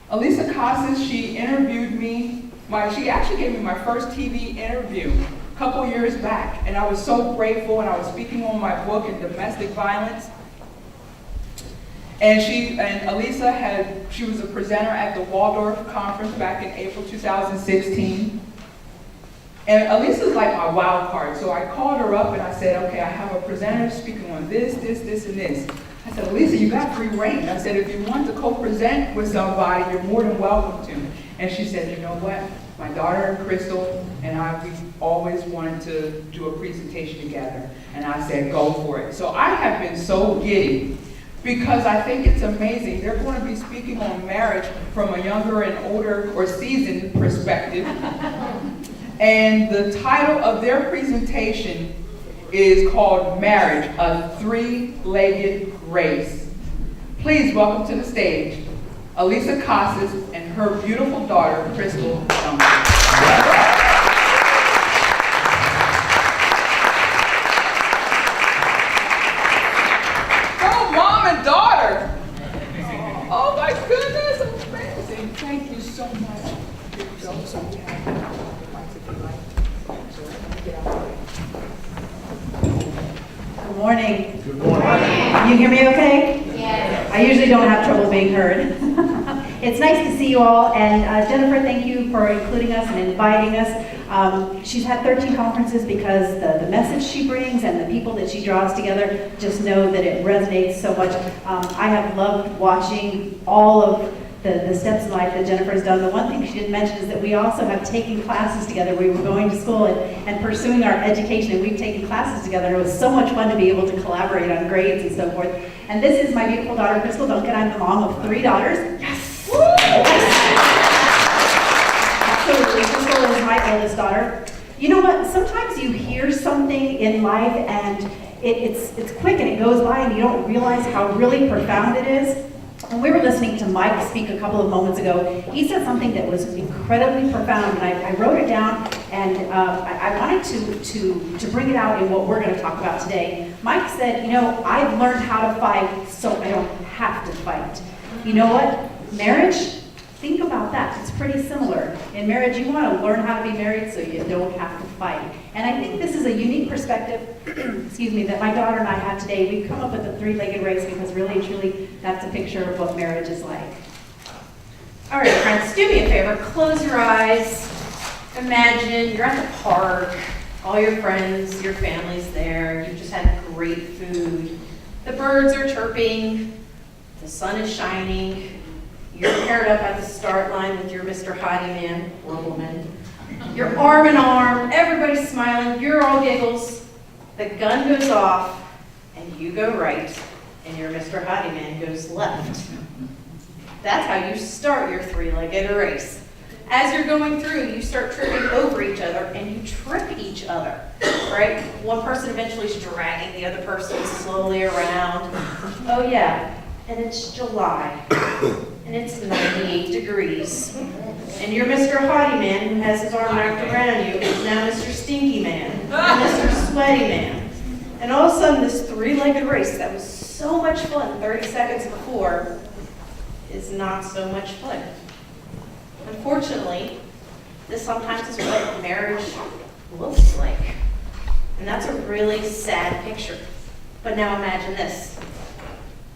ALisa Casas, she interviewed me. She actually gave me my first TV interview a couple years back, and I was so grateful, and I was speaking on my book in domestic violence. And ALisa she was a presenter at the Waldorf conference back in April 2016. And ALisa's like my wild card, so I called her up and I said, okay, I have a presenter speaking on this, and this. I said, ALisa, you got free reign. I said, if you want to co-present with somebody, you're more than welcome to. And she said, you know what? My daughter, Crystal, and we always wanted to do a presentation together. And I said, go for it. So I have been so giddy because I think it's amazing. They're going to be speaking on marriage from a younger and older or seasoned perspective. And the title of their presentation is called Marriage, a Three-Legged Race. Please welcome to the stage ALisa Casas and her beautiful daughter, Crystal Dunkin. Oh, mom and daughter! Oh my goodness, amazing. Thank you so much. You're so talented. Good morning. Good morning. Can you hear me okay? Yes. I usually don't have trouble being heard. It's nice to see you all, and Jennifer, thank you for including us and inviting us. She's had 13 conferences because the message she brings and the people that she draws together, just know that it resonates so much. I have loved watching all of the steps in life that Jennifer's done. The one thing she didn't mention is that we also have taken classes together. We were going to school and pursuing our education, and we've taken classes together. It was so much fun to be able to collaborate on grades and so forth. And this is my beautiful daughter, Crystal Dunkin. I'm the mom of 3 daughters. Yes! Woo! Absolutely. Crystal is my oldest daughter. You know what? Sometimes you hear something in life and it's quick and it goes by and you don't realize how really profound it is. When we were listening to Mike speak a couple of moments ago, he said something that was incredibly profound, and I wrote it down, and I wanted to bring it out in what we're going to talk about today. Mike said, you know, I've learned how to fight so I don't have to fight. You know what? Marriage, think about that. It's pretty similar. In marriage, you want to learn how to be married so you don't have to fight. And I think this is a unique perspective, excuse me, that my daughter and I have today. We've come up with a three-legged race because really and truly, that's a picture of what marriage is like. All right, friends, do me a favor. Close your eyes. Imagine you're at the park. All your friends, your family's there. You've just had great food. The birds are chirping. The sun is shining. You're paired up at the start line with your Mr. Hottie man or woman. You're arm in arm. Everybody's smiling. You're all giggles. The gun goes off, and you go right, and your Mr. Hottie man goes left. That's how you start your three-legged race. As you're going through, you start tripping over each other, and you trip each other, right? One person eventually is dragging the other person slowly around. Oh yeah, and it's July, and it's 98 degrees. And your Mr. Hottie man, who has his arm wrapped around you, is now Mr. Stinky man, and Mr. Sweaty man. And all of a sudden, this three-legged race that was so much fun 30 seconds before is not so much fun. Unfortunately, this sometimes is what marriage looks like. And that's a really sad picture. But now imagine this.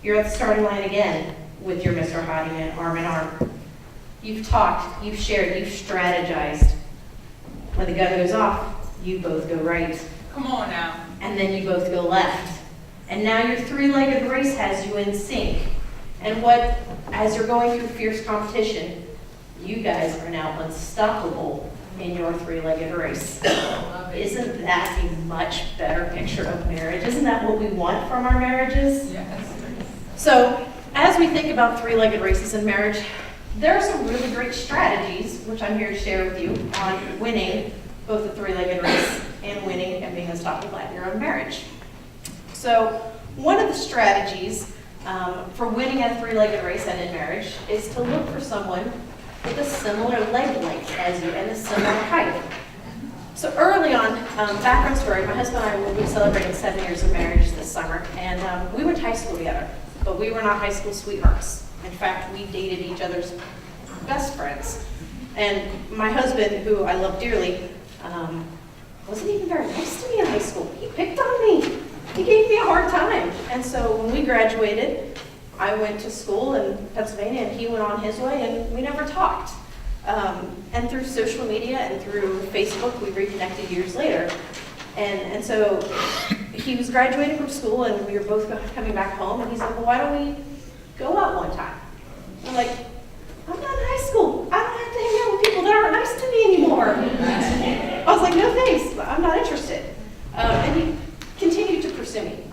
You're at the starting line again with your Mr. Hottie man, arm in arm. You've talked, you've shared, you've strategized. When the gun goes off, you both go right. Come on now. And then you both go left. And now your three-legged race has you in sync. And as you're going through fierce competition, you guys are now unstoppable in your three-legged race. Isn't that a much better picture of marriage? Isn't that what we want from our marriages? Yes. So, as we think about three-legged races in marriage, there are some really great strategies, which I'm here to share with you, on winning both the three-legged race and winning and being unstoppable in your own marriage. So, one of the strategies for winning a three-legged race and in marriage is to look for someone with a similar leg length as you and a similar height. So early on, background story, my husband and I will be celebrating 7 years of marriage this summer, and we went to high school together, but we were not high school sweethearts. In fact, we dated each other's best friends. And my husband, who I love dearly, wasn't even very nice to me in high school. He picked on me. He gave me a hard time. And so when we graduated, I went to school in Pennsylvania and he went on his way and we never talked. And through social media and through Facebook, we reconnected years later. And so he was graduating from school and we were both coming back home and he's like, well, why don't we go out one time? I'm like, I'm not in high school. I don't have to hang out with people that aren't nice to me anymore. I was like, no thanks, I'm not interested. And he continued to pursue me,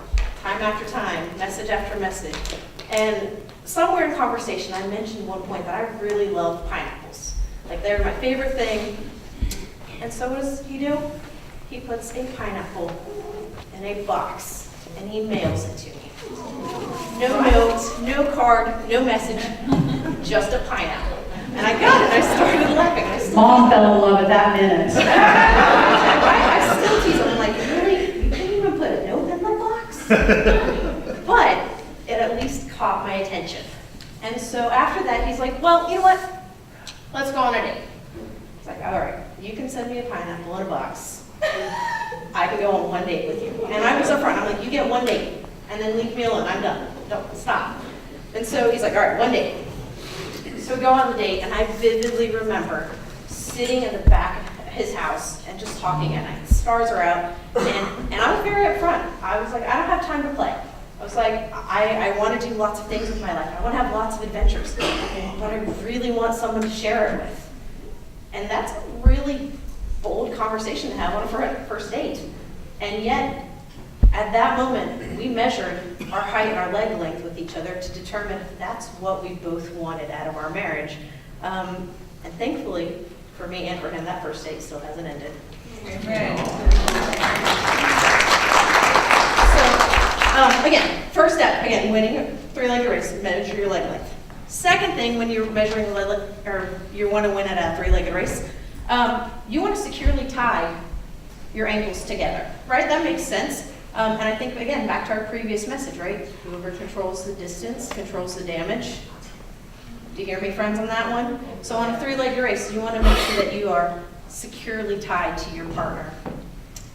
time after time, message after message. And somewhere in conversation, I mentioned one point that I really love pineapples. Like they're my favorite thing. And so what does he do? He puts a pineapple in a box and he mails it to me. No note, no card, no message, just a pineapple. And I got it, I started laughing. Mom fell in love at that minute. I still tease him, I'm like, really? You couldn't even put a note in the box? But it at least caught my attention. And so after that, he's like, well, you know what? Let's go on a date. He's like, all right, you can send me a pineapple in a box. I can go on one date with you. And I was upfront, I'm like, you get one date, and then leave me alone, I'm done. Don't stop. And so he's like, all right, one date. So we go on the date, and I vividly remember sitting in the back of his house and just talking at night. The stars are out, and I was very upfront. I was like, I don't have time to play. I was like, I want to do lots of things with my life. I want to have lots of adventures, but I really want someone to share it with. And that's a really bold conversation to have on a first date. And yet, at that moment, we measured our height and our leg length with each other to determine if that's what we both wanted out of our marriage. And thankfully, for me and for him, that first date still hasn't ended. Amen. So, again, first step, again, winning a three-legged race, measure your leg length. Second thing, when you're measuring the leg length, or you want to win at a three-legged race, you want to securely tie your ankles together, right? That makes sense. And I think, again, back to our previous message, right? Whoever controls the distance controls the damage. Do you hear me, friends, on that one? So on a three-legged race, you want to make sure that you are securely tied to your partner.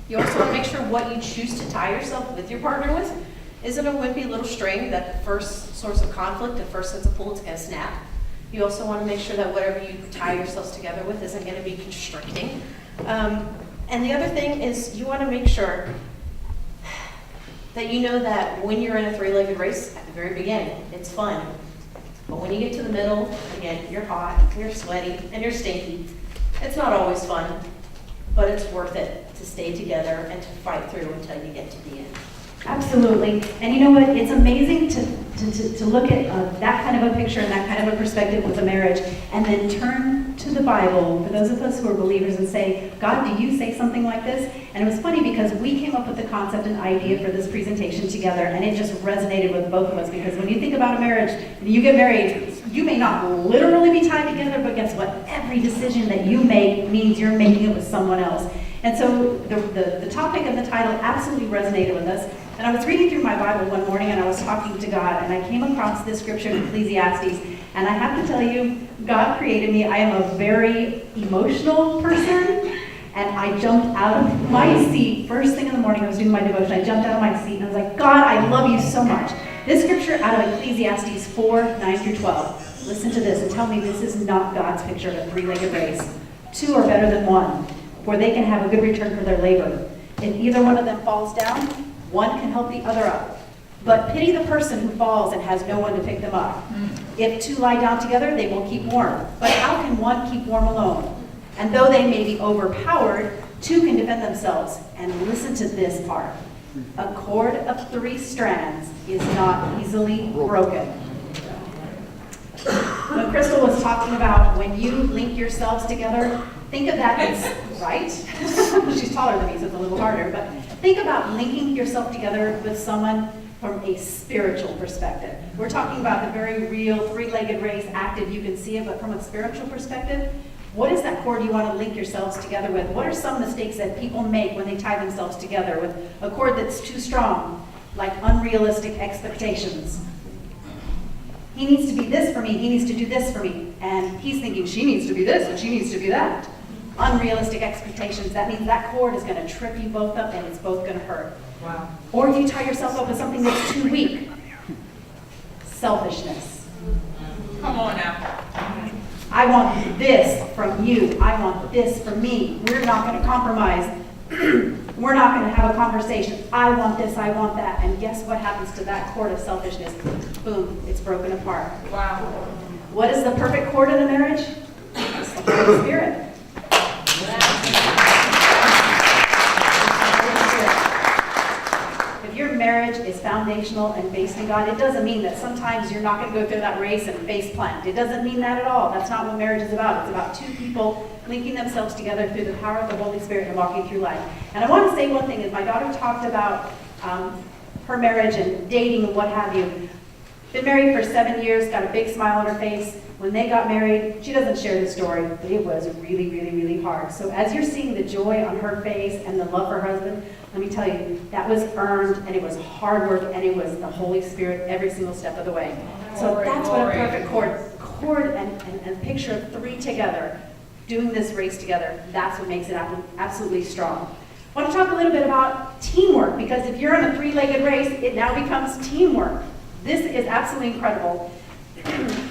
You also want to make sure what you choose to tie yourself with your partner with isn't a wimpy little string that the first source of conflict, the first sense of pull, it's going to snap. You also want to make sure that whatever you tie yourselves together with isn't going to be constricting. And the other thing is you want to make sure that you know that when you're in a three-legged race, at the very beginning, it's fun. But when you get to the middle, again, you're hot, you're sweaty, and you're stinky. It's not always fun, but it's worth it to stay together and to fight through until you get to the end. Absolutely. And you know what? It's amazing to look at that kind of a picture and that kind of a perspective with a marriage and then turn to the Bible, for those of us who are believers, and say, God, do you say something like this? And it was funny because we came up with the concept and idea for this presentation together, and it just resonated with both of us, because when you think about a marriage, and you get married, you may not literally be tied together, but guess what? Every decision that you make means you're making it with someone else. And so the topic and the title absolutely resonated with us. And I was reading through my Bible one morning and I was talking to God, and I came across this scripture in Ecclesiastes. And I have to tell you, God created me. I am a very emotional person. And I jumped out of my seat. First thing in the morning, I was doing my devotion. I jumped out of my seat and I was like, God, I love you so much. This scripture out of Ecclesiastes 4, 9 through 12. Listen to this and tell me this is not God's picture of a three-legged race. Two are better than one, for they can have a good return for their labor. If either one of them falls down, one can help the other up. But pity the person who falls and has no one to pick them up. If two lie down together, they will keep warm. But how can one keep warm alone? And though they may be overpowered, two can defend themselves. And listen to this part. A cord of 3 strands is not easily broken. When Crystal was talking about when you link yourselves together, think of that as, right? She's taller than me, so it's a little harder, but think about linking yourself together with someone from a spiritual perspective. We're talking about the very real three-legged race, active, you can see it, but from a spiritual perspective, what is that cord you want to link yourselves together with? What are some mistakes that people make when they tie themselves together with a cord that's too strong, like unrealistic expectations? he needs to be this for me, he needs to do this for me. And he's thinking she needs to be this and she needs to be that. Unrealistic expectations, that means that cord is gonna trip you both up and it's both gonna hurt. Wow. Or if you tie yourself up with something that's too weak. Selfishness. Come on now. I want this from you. I want this from me. We're not going to compromise. We're not going to have a conversation. I want this, I want that. And guess what happens to that cord of selfishness? Boom, it's broken apart. Wow. What is the perfect cord in a marriage? It's the Holy Spirit. If your marriage is foundational and based in God, it doesn't mean that sometimes you're not going to go through that race and face plant. It doesn't mean that at all. That's not what marriage is about. It's about two people linking themselves together through the power of the Holy Spirit and walking through life. And I want to say one thing, is my daughter talked about her marriage and dating and what have you. Been married for 7 years, got a big smile on her face. When they got married, she doesn't share the story, but it was really, really, really hard. So as you're seeing the joy on her face and the love for her husband, let me tell you, that was earned and it was hard work and it was the Holy Spirit every single step of the way. So that's what a perfect cord and picture of three together, doing this race together, that's what makes it absolutely strong. I want to talk a little bit about teamwork, because if you're in a three-legged race, it now becomes teamwork. This is absolutely incredible.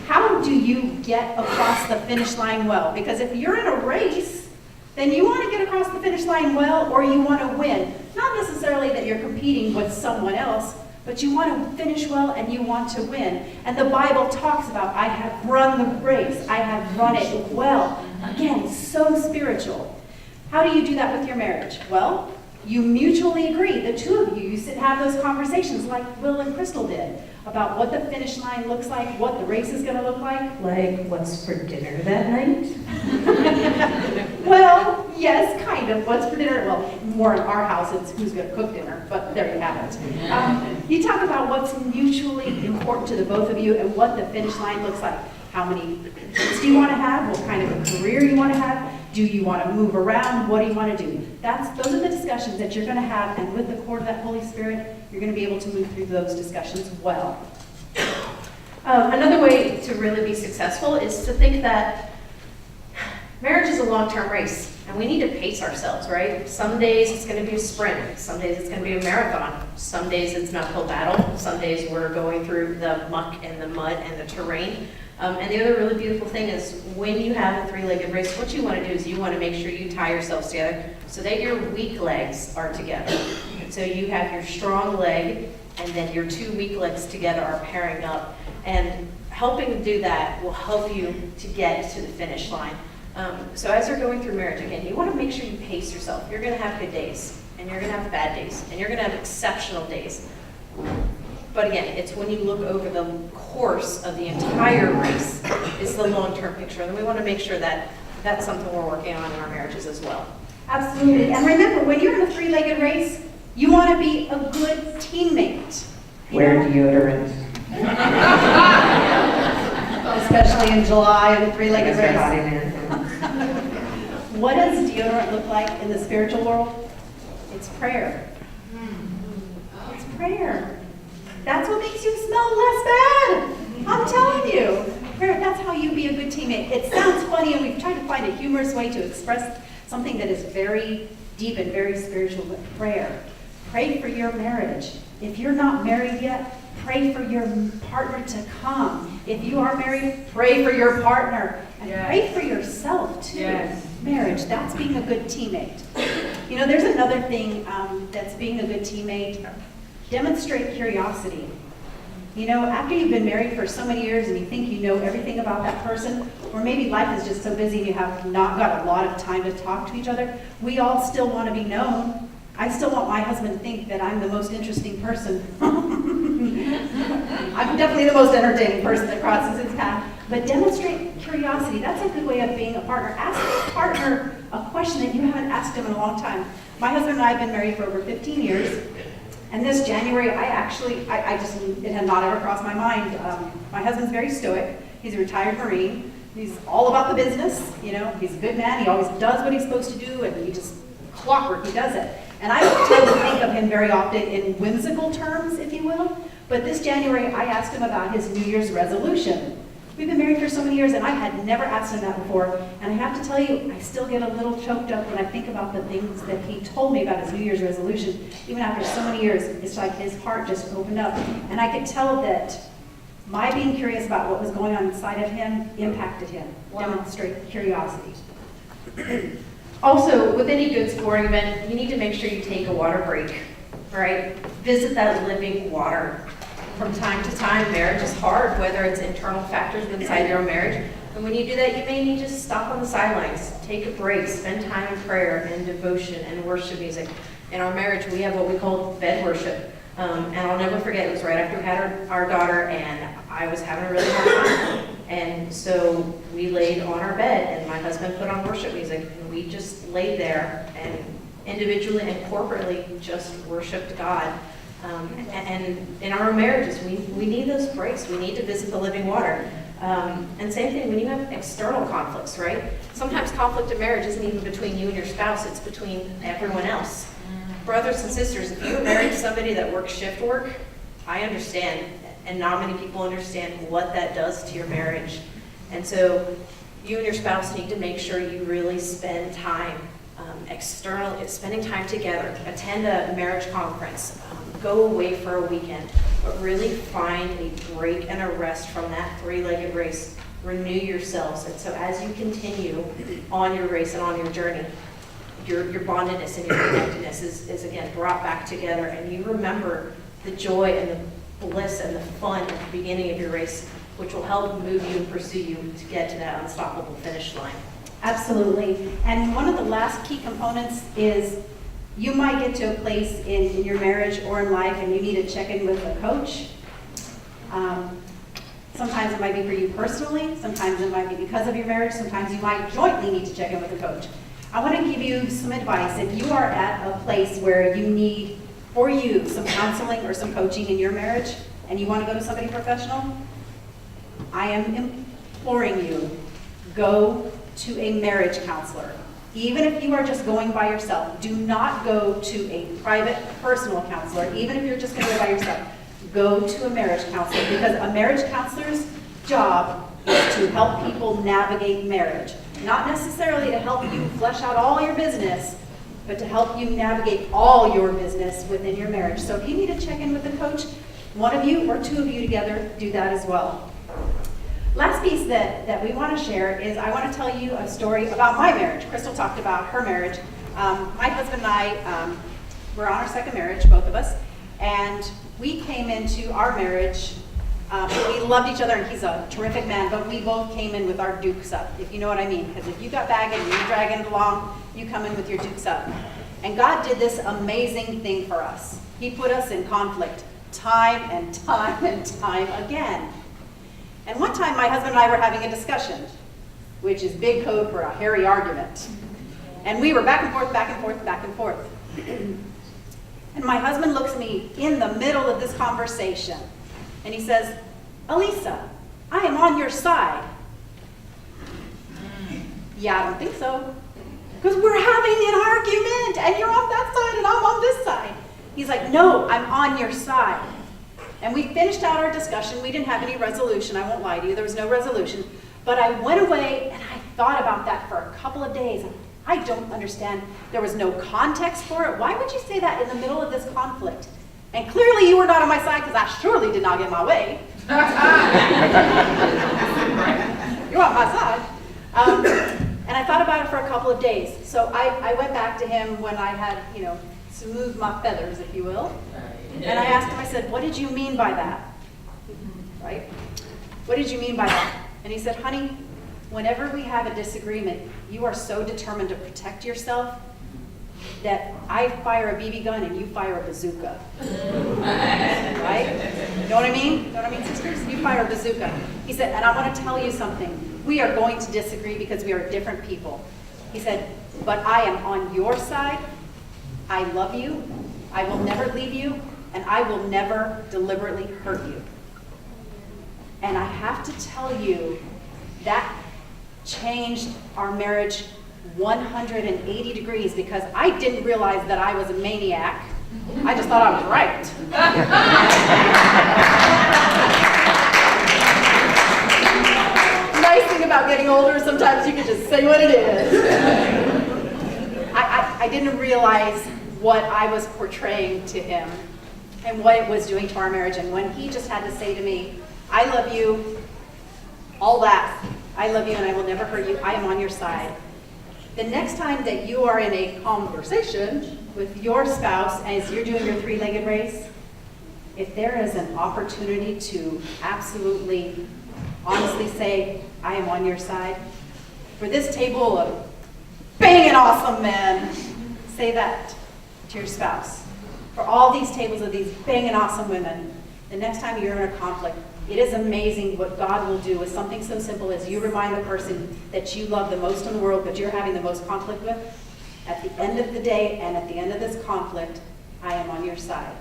How do you get across the finish line well? Because if you're in a race, then you want to get across the finish line well, or you want to win. Not necessarily that you're competing with someone else, but you want to finish well and you want to win. And the Bible talks about, I have run the race, I have run it well. Again, so spiritual. How do you do that with your marriage? Well, you mutually agree, the two of you, you sit and have those conversations like Will and Crystal did, about what the finish line looks like, what the race is going to look like. Like, what's for dinner that night? Well, yes, kind of. What's for dinner? Well, more in our house, it's who's going to cook dinner, but there you have it. You talk about what's mutually important to the both of you and what the finish line looks like. How many kids do you want to have? What kind of a career you want to have? Do you want to move around? What do you want to do? Those are the discussions that you're going to have, and with the cord of that Holy Spirit, you're going to be able to move through those discussions well. Another way to really be successful is to think that marriage is a long-term race, and we need to pace ourselves, right? Some days it's going to be a sprint. Some days it's going to be a marathon. Some days it's an uphill battle. Some days we're going through the muck and the mud and the terrain. And the other really beautiful thing is when you have a three-legged race, what you want to do is you want to make sure you tie yourselves together so that your weak legs are together. So you have your strong leg, and then your two weak legs together are pairing up. And helping to do that will help you to get to the finish line. So as you're going through marriage, again, you want to make sure you pace yourself. You're going to have good days, and you're going to have bad days, and you're going to have exceptional days. But again, it's when you look over the course of the entire race is the long-term picture. And we want to make sure that that's something we're working on in our marriages as well. Absolutely. And remember, when you're in a three-legged race, you want to be a good teammate. Wear deodorant. Especially in July in a three-legged Mr. Hottie race. Man. What does deodorant look like in the spiritual world? It's prayer. It's prayer. That's what makes you smell less bad. I'm telling you. Prayer, that's how you be a good teammate. It sounds funny, and we've tried to find a humorous way to express something that is very deep and very spiritual, but prayer. Pray for your marriage. If you're not married yet, pray for your partner to come. If you are married, pray for your partner. And pray for yourself, too. Yes. Marriage, that's being a good teammate. You know, there's another thing that's being a good teammate. Demonstrate curiosity. You know, after you've been married for so many years and you think you know everything about that person, or maybe life is just so busy and you have not got a lot of time to talk to each other, we all still want to be known. I still want my husband to think that I'm the most interesting person. I'm definitely the most entertaining person that crosses his path. But demonstrate curiosity. That's a good way of being a partner. Ask your partner a question that you haven't asked him in a long time. My husband and I have been married for over 15 years. And this January, it had not ever crossed my mind. My husband's very stoic. He's a retired Marine. He's all about the business. You know, he's a good man. He always does what he's supposed to do, and he just clockwork, he does it. And I tend to think of him very often in whimsical terms, if you will. But this January, I asked him about his New Year's resolution. We've been married for so many years, and I had never asked him that before. And I have to tell you, I still get a little choked up when I think about the things that he told me about his New Year's resolution. Even after so many years, it's like his heart just opened up. And I could tell that my being curious about what was going on inside of him impacted him. Wow. Demonstrate curiosity. Also, with any good sporting event, you need to make sure you take a water break, right? Visit that living water. From time to time, marriage is hard, whether it's internal factors inside your own marriage. And when you do that, you may need to stop on the sidelines, take a break, spend time in prayer and devotion and worship music. In our marriage, we have what we call bed worship. And I'll never forget, it was right after we had our daughter, and I was having a really hard time. And so we laid on our bed, and my husband put on worship music, and we just laid there and individually and corporately just worshiped God. And in our marriages, we need those breaks. We need to visit the living water. And same thing when you have external conflicts, right? Sometimes conflict in marriage isn't even between you and your spouse, it's between everyone else. Brothers and sisters, if you're married to somebody that works shift work, I understand, and not many people understand what that does to your marriage. And so you and your spouse need to make sure you really spend time spending time together. Attend a marriage conference, go away for a weekend, but really find a break and a rest from that three-legged race. Renew yourselves, and so as you continue on your race and on your journey, your bondedness and your connectedness is again brought back together, and you remember the joy and the bliss and the fun at the beginning of your race, which will help move you and pursue you to get to that unstoppable finish line. Absolutely. And one of the last key components is you might get to a place in your marriage or in life and you need to check in with a coach. Sometimes it might be for you personally, sometimes it might be because of your marriage, sometimes you might jointly need to check in with a coach. I want to give you some advice. If you are at a place where you need, for you, some counseling or some coaching in your marriage, and you want to go to somebody professional, I am imploring you, go to a marriage counselor. Even if you are just going by yourself, do not go to a private personal counselor. Even if you're just going to go by yourself, go to a marriage counselor, because a marriage counselor's job is to help people navigate marriage. Not necessarily to help you flesh out all your business, but to help you navigate all your business within your marriage. So if you need to check in with a coach, one of you or two of you together do that as well. Last piece that we want to share is I want to tell you a story about my marriage. Crystal talked about her marriage. My husband and I were on our second marriage, both of us, and we came into our marriage. We loved each other, and he's a terrific man, but we both came in with our dukes up, if you know what I mean. Because if you got bagging and you're dragging it along, you come in with your dukes up. And God did this amazing thing for us. He put us in conflict time and time and time again. And one time my husband and I were having a discussion, which is big code for a hairy argument. And we were back and forth, back and forth, back and forth. And my husband looks at me in the middle of this conversation, and he says, "ALisa, I am on your side." Yeah, I don't think so. Because we're having an argument, and you're on that side, and I'm on this side. He's like, "No, I'm on your side." And we finished out our discussion. We didn't have any resolution. I won't lie to you. There was no resolution. But I went away and I thought about that for a couple of days. I don't understand. There was no context for it. Why would you say that in the middle of this conflict? And clearly you were not on my side, because I surely did not get my way. You're on my side. And I thought about it for a couple of days. So I went back to him when I had, smoothed my feathers, if you will. And I asked him, I said, "What did you mean by that?" Right? "What did you mean by that?" And he said, "Honey, whenever we have a disagreement, you are so determined to protect yourself that I fire a BB gun and you fire a bazooka." Right? You know what I mean? You know what I mean, sisters? You fire a bazooka. He said, "And I want to tell you something. We are going to disagree because we are different people." He said, "But I am on your side. I love you. I will never leave you. And I will never deliberately hurt you." And I have to tell you, that changed our marriage 180 degrees, because I didn't realize that I was a maniac I just thought I was right. Nice thing about getting older, sometimes you can just say what it is. I didn't realize what I was portraying to him and what it was doing to our marriage. And when he just had to say to me, I love you, all that, I love you and I will never hurt you, I am on your side. The next time that you are in a conversation with your spouse as you're doing your three-legged race, if there is an opportunity to absolutely, honestly say, I am on your side, for this table of banging awesome men, say that to your spouse. For all these tables of these banging awesome women, the next time you're in a conflict, it is amazing what God will do with something so simple as you remind the person that you love the most in the world, but you're having the most conflict with. At the end of the day and at the end of this conflict, I am on your side.